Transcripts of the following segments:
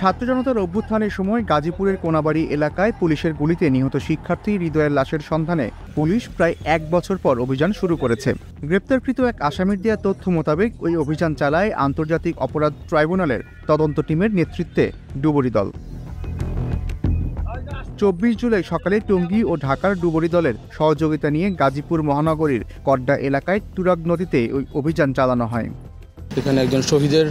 ছাত্র জনতার অভ্যুত্থানের সময় গাজীপুরের কোনাবাড়ি এলাকায় পুলিশের গুলিতে নিহত শিক্ষার্থী হৃদয়ের লাশের সন্ধানে পুলিশ প্রায় ১ বছর পর অভিযান শুরু করেছে। গ্রেপ্তারকৃত এক আসামির দেওয়া তথ্য মোতাবেক ওই অভিযান চালায় আন্তর্জাতিক অপরাধ ট্রাইব্যুনালের তদন্ত টিমের নেতৃত্বে ডুবুরি দল। ২৪ জুলাই সকালে টঙ্গী ও ঢাকার ডুবুরি দলের সহযোগিতা নিয়ে গাজীপুর মহানগরীর কড্ডা এলাকায় তুরাগ নদীতে ওই অভিযান চালানো হয়। এখানে একজন শহীদের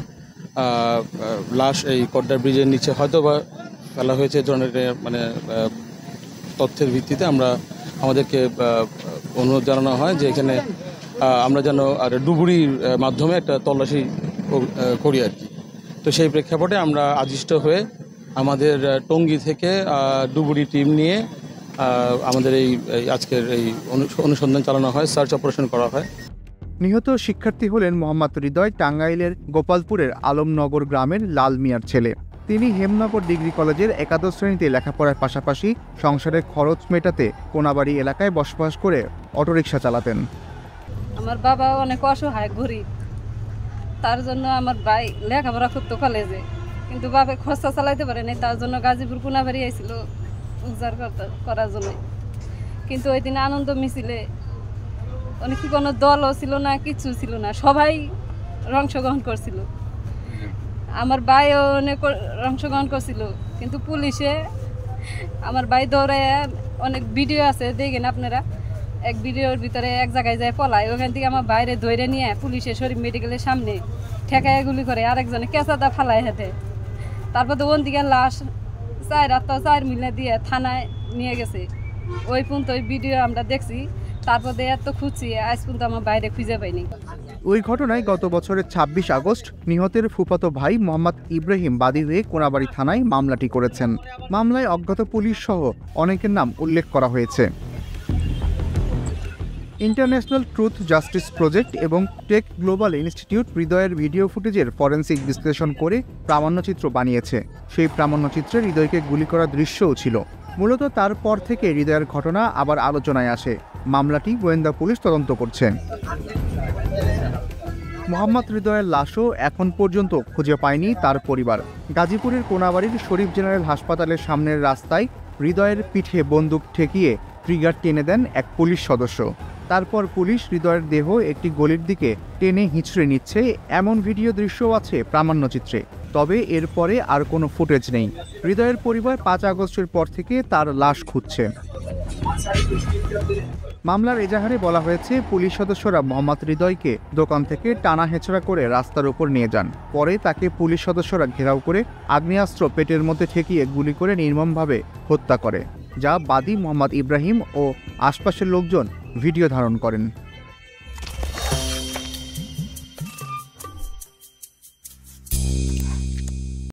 লাশ এই কড্ডা ব্রিজের নিচে হয়তো বা ফেলা হয়েছে ধরনের তথ্যের ভিত্তিতে আমাদেরকে অনুরোধ জানানো হয় যে এখানে আমরা যেন ডুবুরির মাধ্যমে একটা তল্লাশি করি আর কি। তো সেই প্রেক্ষাপটে আমরা আদিষ্ট হয়ে আমাদের টঙ্গী থেকে ডুবুরি টিম নিয়ে আমাদের এই আজকের এই অনুসন্ধান চালানো হয়, সার্চ অপারেশন করা হয়। নিহত শিক্ষার্থী হলেন মোহাম্মদ হৃদয় টাঙ্গাইলের গোপালপুরের আলমনগর গ্রামের লাল মিয়ার ছেলে। তিনি হেমনগর ডিগ্রি কলেজের একাদশ শ্রেণীতে লেখাপড়ার পাশাপাশি সংসারের খরচ মেটাতে কোনাবাড়ি এলাকায় বসবাস করে অটোরিকশা চালাতেন। আমার বাবা অনেক অসহায়, গরিব, তার জন্য আমার ভাই লেখাপড়া করতো কলেজে, কিন্তু বাবা খরচা চালাইতে পারেনি, তার জন্য গাজীপুর কোনাবাড়ি আইছিল উদ্ধার করার জন্য। কিন্তু ওই দিন আনন্দ মিছিলে অনেক কোনো দলও ছিল না, কিছু ছিল না, সবাই অংশগ্রহণ করছিল। আমার ভাইও অনেক অংশগ্রহণ করছিল, কিন্তু পুলিশে আমার ভাই দৌড়ে অনেক ভিডিও আছে, দেখেন আপনারা, এক ভিডিওর ভিতরে এক জায়গায় যায় পলায়, ওখান থেকে আমার বাইরে ধরে নিয়ে পুলিশে শরীফ মেডিকেলের সামনে ঠেকায় গুলি করে, আরেকজনে কেঁচাদা ফালায় হাতে। তারপর তো ওন দিকে লাশ 4 মিলে দিয়ে থানায় নিয়ে গেছে। ওই পর্যন্ত ওই ভিডিও আমরা দেখছি, তারপর এত খুঁজছি, আজ পর্যন্ত আমার বাইরে খুঁজে পাইনি। ওই ঘটনায় গত বছরের ২৬ আগস্ট নিহতের ফুফাতো ভাই মোহাম্মদ ইব্রাহিম বাদী হয়ে কোনাবাড়ি থানায় মামলাটি করেছেন। মামলায় অজ্ঞাত পুলিশ সহ অনেকের নাম উল্লেখ করা হয়েছে। ইন্টারন্যাশনাল ট্রুথ জাস্টিস প্রজেক্ট এবং টেক গ্লোবাল ইনস্টিটিউট হৃদয়ের ভিডিও ফুটেজের ফরেনসিক বিশ্লেষণ করে প্রামাণ্যচিত্র বানিয়েছে। সেই প্রামাণ্যচিত্রে হৃদয়কে গুলি করার দৃশ্যও ছিল। মূলত তারপর থেকে হৃদয়ের ঘটনা আবার আলোচনায় আসে। মামলাটি গোয়েন্দা পুলিশ তদন্ত করছে। মোহাম্মদ হৃদয়ের লাশও এখন পর্যন্ত খুঁজে পায়নি তার পরিবার। গাজীপুরের কোনাবাড়ির শরীফ জেনারেল হাসপাতালের সামনের রাস্তায় হৃদয়ের পিঠে বন্দুক ঠেকিয়ে ট্রিগার টেনে দেন এক পুলিশ সদস্য। তারপর পুলিশ হৃদয়ের দেহ একটি গলির দিকে টেনে হিঁচড়ে নিচ্ছে, এমন ভিডিও দৃশ্যও আছে প্রামাণ্যচিত্রে। তবে এরপরে আর কোনো ফুটেজ নেই। হৃদয়ের পরিবার ৫ আগস্টের পর থেকে তার লাশ খুঁজছে। মামলার এজাহারে বলা হয়েছে, পুলিশ সদস্যরা মোহাম্মদ হৃদয়কে দোকান থেকে টানা হেঁচড়া করে রাস্তার উপর নিয়ে যান। পরে তাকে পুলিশ সদস্যরা ঘেরাও করে আগ্নেয়াস্ত্র পেটের মধ্যে ঠেকিয়ে গুলি করে নির্মমভাবে হত্যা করে, যা বাদী মোহাম্মদ ইব্রাহিম ও আশপাশের লোকজন ভিডিও ধারণ করেন।